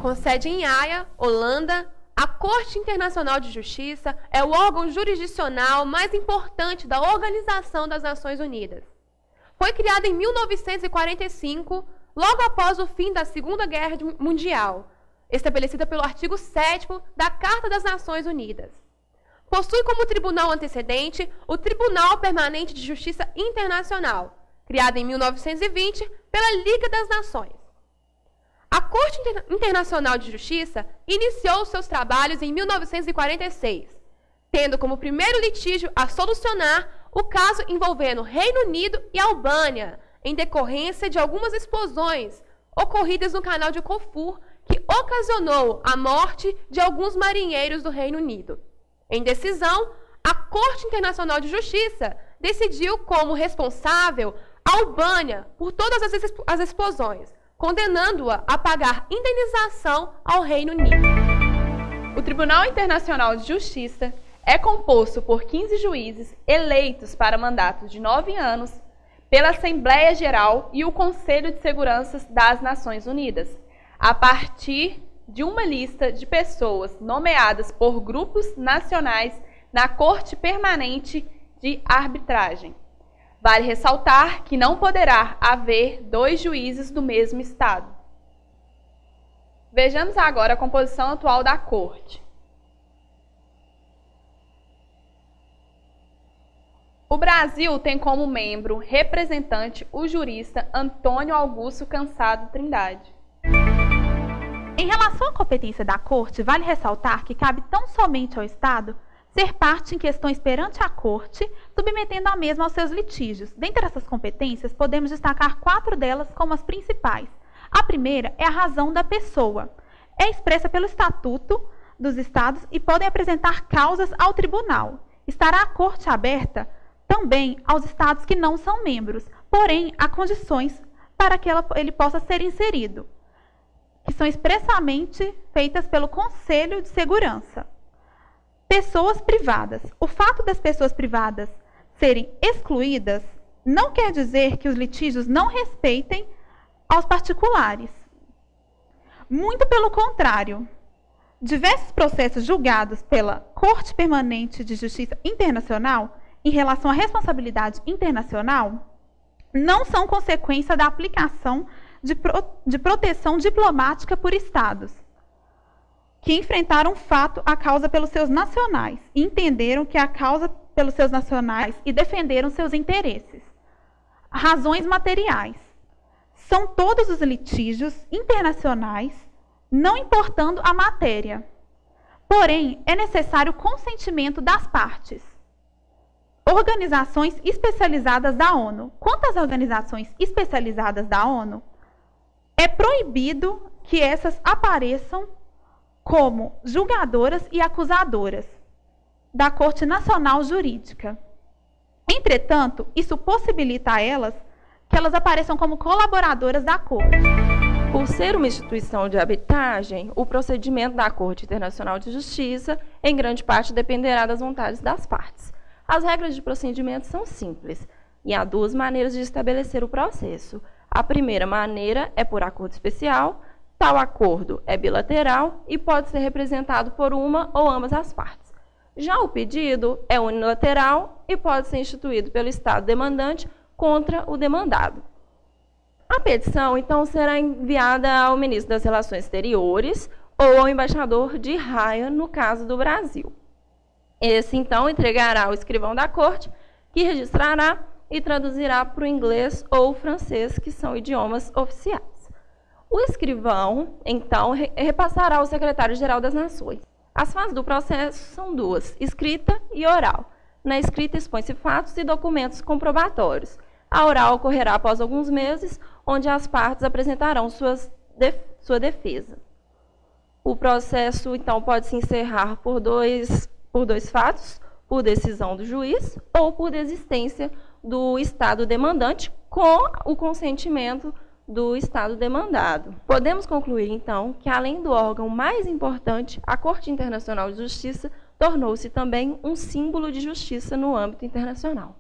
Com sede em Haia, Holanda, a Corte Internacional de Justiça é o órgão jurisdicional mais importante da Organização das Nações Unidas. Foi criada em 1945, logo após o fim da Segunda Guerra Mundial, estabelecida pelo artigo 7º da Carta das Nações Unidas. Possui como tribunal antecedente o Tribunal Permanente de Justiça Internacional, criado em 1920 pela Liga das Nações. A Corte Internacional de Justiça iniciou seus trabalhos em 1946, tendo como primeiro litígio a solucionar o caso envolvendo Reino Unido e Albânia, em decorrência de algumas explosões ocorridas no canal de Corfu, que ocasionou a morte de alguns marinheiros do Reino Unido. Em decisão, a Corte Internacional de Justiça decidiu como responsável a Albânia por todas as explosões, condenando-a a pagar indenização ao Reino Unido. O Tribunal Internacional de Justiça é composto por 15 juízes eleitos para mandatos de 9 anos pela Assembleia Geral e o Conselho de Segurança das Nações Unidas, a partir de uma lista de pessoas nomeadas por grupos nacionais na Corte Permanente de Arbitragem. Vale ressaltar que não poderá haver 2 juízes do mesmo Estado. Vejamos agora a composição atual da Corte. O Brasil tem como membro representante o jurista Antônio Augusto Cansado Trindade. Em relação à competência da Corte, vale ressaltar que cabe tão somente ao Estado ser parte em questões perante a Corte, submetendo a mesma aos seus litígios. Dentre essas competências, podemos destacar 4 delas como as principais. A primeira é a razão da pessoa. É expressa pelo Estatuto dos Estados e podem apresentar causas ao Tribunal. Estará a Corte aberta também aos Estados que não são membros, porém, há condições para que ele possa ser inserido, que são expressamente feitas pelo Conselho de Segurança. Pessoas privadas. O fato das pessoas privadas serem excluídas não quer dizer que os litígios não respeitem aos particulares. Muito pelo contrário. Diversos processos julgados pela Corte Permanente de Justiça Internacional em relação à responsabilidade internacional não são consequência da aplicação de proteção diplomática por Estados que enfrentaram fato a causa pelos seus nacionais e entenderam que a causa pelos seus nacionais e defenderam seus interesses. Razões materiais. São todos os litígios internacionais, não importando a matéria. Porém, é necessário o consentimento das partes. Organizações especializadas da ONU. Quanto às organizações especializadas da ONU, é proibido que essas apareçam como julgadoras e acusadoras da Corte Nacional Jurídica. Entretanto, isso possibilita a elas que elas apareçam como colaboradoras da Corte. Por ser uma instituição de arbitragem, o procedimento da Corte Internacional de Justiça, em grande parte, dependerá das vontades das partes. As regras de procedimento são simples, e há 2 maneiras de estabelecer o processo. A primeira maneira é por acordo especial. Tal acordo é bilateral e pode ser representado por uma ou ambas as partes. Já o pedido é unilateral e pode ser instituído pelo Estado demandante contra o demandado. A petição, então, será enviada ao ministro das Relações Exteriores ou ao embaixador de Haia, no caso do Brasil. Esse, então, entregará ao escrivão da Corte, que registrará e traduzirá para o inglês ou o francês, que são idiomas oficiais. O escrivão, então, repassará ao secretário-geral das Nações. As fases do processo são 2, escrita e oral. Na escrita expõe-se fatos e documentos comprobatórios. A oral ocorrerá após alguns meses, onde as partes apresentarão sua defesa. O processo, então, pode se encerrar por dois fatos, por decisão do juiz ou por desistência do Estado demandante com o consentimento do Estado demandado. Podemos concluir, então, que, além do órgão mais importante, a Corte Internacional de Justiça tornou-se também um símbolo de justiça no âmbito internacional.